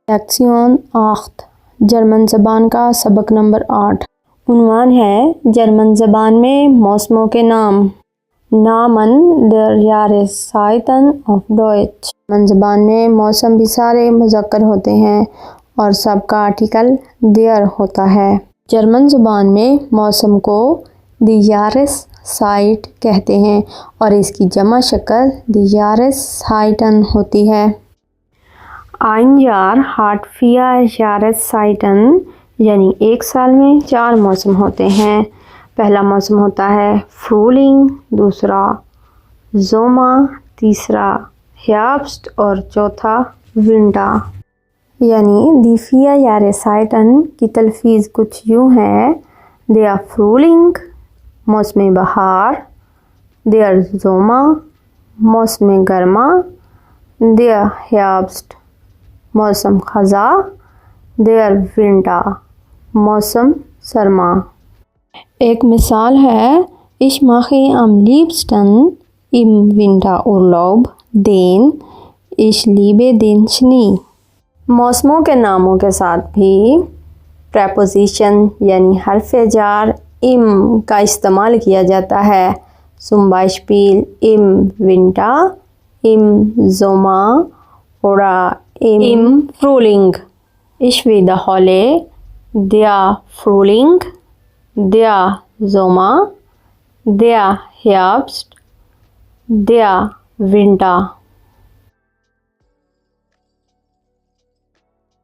لیکسیون 8 German زبان کا سبق نمبر 8۔ عنوان ہے جرمن زبان میں موسموں کے نام۔ نامن der Jahreszeiten auf Deutsch۔ German زبان میں موسم بھی سارے مذکر ہوتے ہیں اور سب کا آرٹیکل der ہوتا ہے۔ جرمن زبان میں موسم کو die Jahreszeit کہتے ہیں اور اس کی جمع شکل die Jahreszeiten ہوتی ہے۔ Ein Jahr hat 4 Jahreszeiten یعنی ایک سال میں 4 موسم ہوتے ہیں۔ پہلا موسم ہوتا ہے Frühling، دوسرا Sommer، تیسرا Herbst اور چوتھا Winter۔ یعنی die 4 Jahreszeiten کی تلفظ کچھ یوں ہے: der Frühling موسم بہار، der Sommer موسم گرما، der Herbst موسم خزاں، der Winter موسم سرما۔ ایک مثال ہے Ich mache am liebsten im Winterurlaub, denn ich liebe den Schnee۔ موسموں کے ناموں کے ساتھ بھی پریپوزیشن یعنی حرف جار im کا استعمال کیا جاتا ہے۔ Zum Beispiel im Winter، im Sommer oder im Frühling۔ Ich wiederhole: der Frühling، der Sommer، der Herbst، der Winter۔